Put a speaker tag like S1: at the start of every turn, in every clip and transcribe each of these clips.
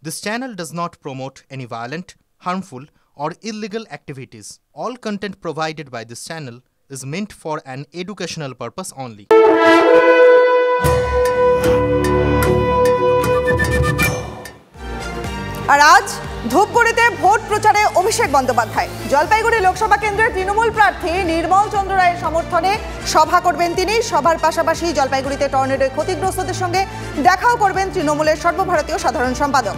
S1: This channel does not promote any violent, harmful, or illegal activities. All content provided by this channel is meant for an educational purpose only.
S2: আর আজ ধূপগুড়িতে vote প্রচারে অভিষেক বন্দ্যোপাধ্যায় জলপাইগুড়ি লোকসভা কেন্দ্রের তৃণমূল প্রার্থী নির্মল চন্দ্র রায়ের সমর্থনে সভা করবেন তিনি। সভার পাশাপাশি জলপাইগুড়িতে টর্নেডোয় ক্ষতিগ্রস্তদের সঙ্গে দেখাও করবেন তৃণমূলের সর্বভারতীয় সাধারণ সম্পাদক।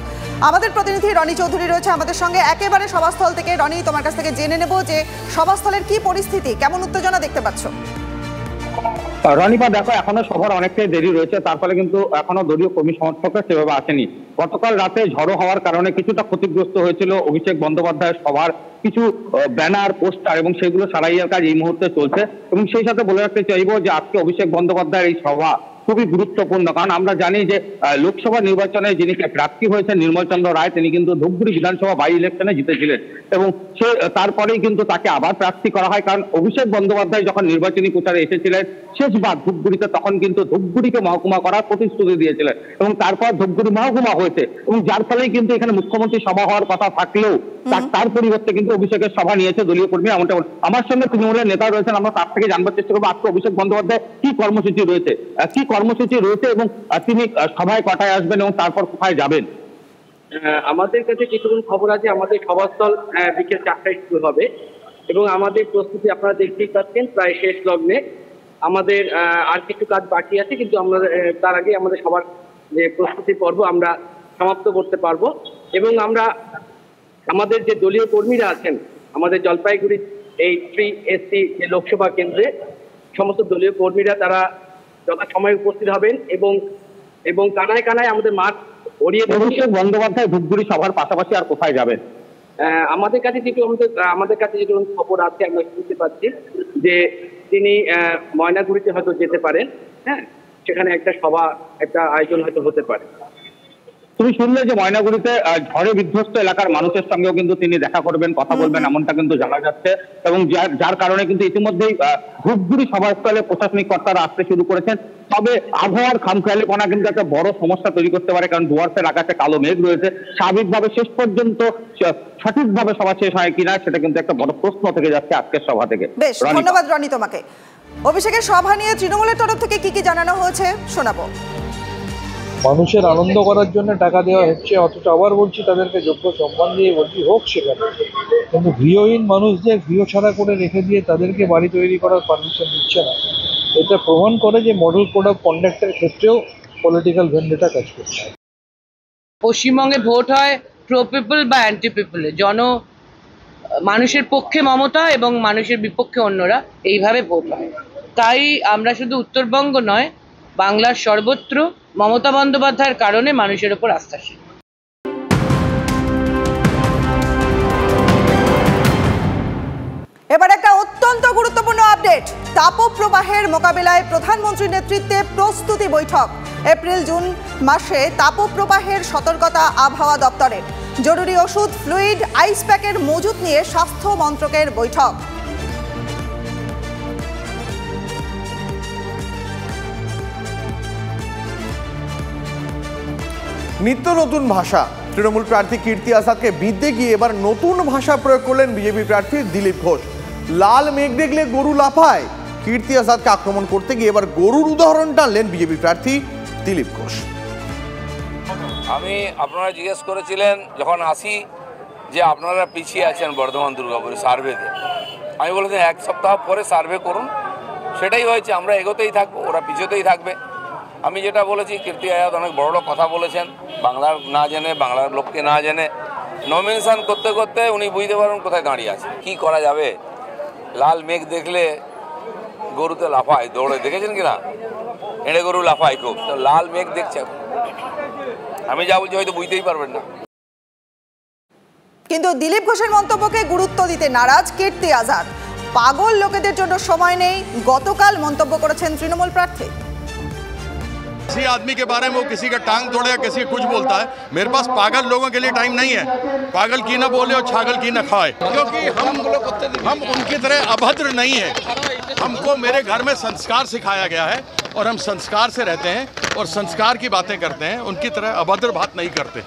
S2: আমাদের প্রতিনিধি রনি চৌধুরী রয়েছে আমাদের সঙ্গে একেবারে সভাস্থল থেকে। রনি, তোমার কাছ থেকে জেনে নেব যে সভাস্থলের কি পরিস্থিতি, কেমন উত্তেজনা দেখতে পাচ্ছ?
S3: রনিপা, দেখো এখনো সভার অনেকটাই দেরি রয়েছে, তার ফলে কিন্তু এখনো দলীয় কর্মী সমর্থকরা সেভাবে আসেনি। গতকাল রাতে ঝড়ো হওয়ার কারণে কিছুটা ক্ষতিগ্রস্ত হয়েছিল অভিষেক বন্দ্যোপাধ্যায়ের সভার কিছু ব্যানার, পোস্টার এবং সেগুলো সারাইয়ের কাজ এই মুহূর্তে চলছে। এবং সেই সাথে বলে রাখতে চাইবো যে আজকে অভিষেক বন্দ্যোপাধ্যায়ের এই সভা খুবই গুরুত্বপূর্ণ, কারণ আমরা জানি যে লোকসভা নির্বাচনে যিনি প্রার্থী হয়েছেন নির্মল চন্দ্র রায়, তিনি কিন্তু ধূপগুড়ি বিধানসভা বাই ইলেকশনে জিতেছিলেন এবং সে তারপরেই কিন্তু তাকে আবার প্রার্থী করা হয়। কারণ অভিষেক বন্দ্যোপাধ্যায় যখন নির্বাচনী প্রচারে এসেছিলেন শেষবার ধূপগুড়িতে, তখন কিন্তু ধূপগুড়িকে মহকুমা করার প্রতিশ্রুতি দিয়েছিলেন এবং তারপর ধূপগুড়ি মহকুমা হয়েছে এবং যার ফলেই কিন্তু এখানে মুখ্যমন্ত্রী সভা হওয়ার কথা থাকলেও তার পরিবর্তে কিন্তু অভিষেকের সভা নিয়েছে দলীয় কর্মী। এমনটা আমার সঙ্গে তৃণমূলের নেতা রয়েছেন, আমরা তার থেকে জানবার চেষ্টা করবো আজকে অভিষেক বন্দ্যোপাধ্যায় কি কর্মসূচি রয়েছে এবং তিনি সভায় কটায় আসবেন এবং তারপর কোথায় যাবেন।
S4: আমাদের কাছে কিছুক্ষণ খবর আছে, আমাদের সভাস্থল বিকেল 4টায় শুরু হবে এবং আমাদের প্রস্তুতি আপনারা দেখতেই পাচ্ছেন প্রায় শেষ লগ্নে। আমাদের আর কিছু কাজ বাকি আছে, কিন্তু আমরা তার আগে আমাদের সবার যে প্রস্তুতি পর্ব আমরা সমাপ্ত করতে পারবো। এবং আমরা আমাদের যে দলীয় কর্মীরা আছেন আমাদের জলপাইগুড়ি এই 3SC যে লোকসভা কেন্দ্রে সমস্ত দলীয় কর্মীরা তারা যথাসময়ে উপস্থিত হবেন এবং কানায় কানায় আমাদের মাঠ ওড়িয়ে
S3: অভিষেক বন্দ্যোপাধ্যায় ধূপগুড়ি সভার পাশাপাশি আর কোথায় যাবেন?
S4: আমাদের কাছে যেটুকু খবর আছে আমরা শুনতে পাচ্ছি যে তিনি ময়নাগুড়িতে হয়তো যেতে পারেন, হ্যাঁ, সেখানে একটা আয়োজন হয়তো হতে পারে।
S3: তুমি শুনলে যে ময়নাগুড়িতে ঝড়ে বিধ্বস্ত এলাকার মানুষের সঙ্গেও কিন্তু তিনি দেখা করবেন, কথা বলবেন, এমনটা কিন্তু জানা যাচ্ছে এবং যার কারণে কিন্তু ইতিমধ্যেই ধূপগুড়ি সভাস্থলে প্রশাসনিক কর্তারা আসতে শুরু করেছেন। তবে আবহাওয়ার খামখেয়ালিপনা কিন্তু একটা বড় সমস্যা তৈরি করতে পারে, কারণ ডুয়ার্সের আকাশে কালো মেঘ রয়েছে। স্বাভাবিকভাবে শেষ পর্যন্ত সঠিকভাবে সভা শেষ হয় কিনা সেটা কিন্তু একটা বড় প্রশ্ন থেকে যাচ্ছে আজকের সভা থেকে।
S2: বেশ, ধন্যবাদ রনি তোমাকে। অভিষেকের সভা নিয়ে তৃণমূলের তরফ থেকে কি জানানো হয়েছে শোনাবো।
S5: মানুষের আনন্দ করার জন্য টাকা দেওয়া হচ্ছে, অথচ আবার বলছি তাদেরকে যোগ্য সম্মান দিয়ে বলছি হোক সেখানে, কিন্তু গৃহহীন মানুষদের গৃহ ছাড়া করে রেখে দিয়ে তাদেরকে বাড়ি তৈরি করার পারমিশন দিচ্ছে না। এটা প্রমাণ করে যে মডেল কোড অফ কন্ডাক্টের ক্ষেত্রেও পলিটিক্যাল ভেন্ডেটা কাজ করছে।
S6: পশ্চিমবঙ্গে ভোট হয় প্রো পিপল বা অ্যান্টি পিপলে, মানুষের পক্ষে মমতা এবং মানুষের বিপক্ষে অন্যরা, এইভাবে ভোট হয়। তাই আমরা শুধু উত্তরবঙ্গ নয়, বাংলার সর্বত্র মমতা বন্দ্যোপাধ্যায়ের কারণে মানুষের ওপর আস্থাশীল।
S2: এবার একটা অত্যন্ত গুরুত্বপূর্ণ আপডেট। তাপপ্রবাহের মোকাবিলায় প্রধানমন্ত্রীর নেতৃত্বে প্রস্তুতি বৈঠক। এপ্রিল-জুন মাসে তাপপ্রবাহের সতর্কতা আবহাওয়া দপ্তরের। জরুরি ওষুধ, ফ্লুইড, আইস প্যাকের মজুত নিয়ে স্বাস্থ্য মন্ত্রকের বৈঠক।
S7: নিত্য নতুন ভাষা, তৃণমূল প্রার্থী কীর্তি আজাদকে বিঁধতে গিয়ে এবার নতুন ভাষা প্রয়োগ করলেন বিজেপি প্রার্থী দিলীপ ঘোষ। লাল মেঘ দেখলে গরু লাফায়, কীর্তি আজাদকে আক্রমণ করতে গিয়ে এবার গরুর উদাহরণ টানলেন বিজেপি প্রার্থী দিলীপ ঘোষ।
S8: আপনারা জিজ্ঞেস করেছিলেন যখন আসি যে আপনারা পিছিয়ে আছেন বর্ধমান দুর্গাপুরে সার্ভেতে, আমি বলেছি 1 সপ্তাহ পরে সার্ভে করুন। সেটাই হয়েছে, আমরা এগোতেই থাকবো, ওরা পিছুতেই থাকবে। আমি যেটা বলেছি, কীর্তি আজাদ অনেক বড় কথা বলেছেন, বাংলার না জেনে, বাংলার লোককে না জেনে নমিনেশন করতে করতে উনি বুঝতে পারেন কোথায় দাঁড়িয়ে আছে। কি করা যাবে? লাল মেঘ দেখলে গরুতে লাফায়, দৌড়ে, দেখেছেন কিনা? এড়ে গরু লাফায় খুব, তো লাল মেঘ দেখছে। আমি যা বলছি হয়তো বুঝতেই পারবেন না।
S2: কিন্তু দিলীপ ঘোষের মন্তব্যকে গুরুত্ব দিতে নারাজ কীর্তি আজাদ। পাগল লোকেদের জন্য সময় নেই, গতকাল মন্তব্য করেছেন তৃণমূল প্রার্থী।
S9: किसी आदमी के बारे में वो किसी का टांग तोड़े, किसी कुछ बोलता है, मेरे पास पागल लोगों के लिए टाइम नहीं है। पागल की ना बोले और छागल की ना खाए, क्योंकि हम उनकी तरह अभद्र नहीं है। हमको मेरे घर में संस्कार सिखाया गया है और हम संस्कार से रहते हैं और संस्कार की बातें करते हैं, उनकी तरह अभद्र बात नहीं करते।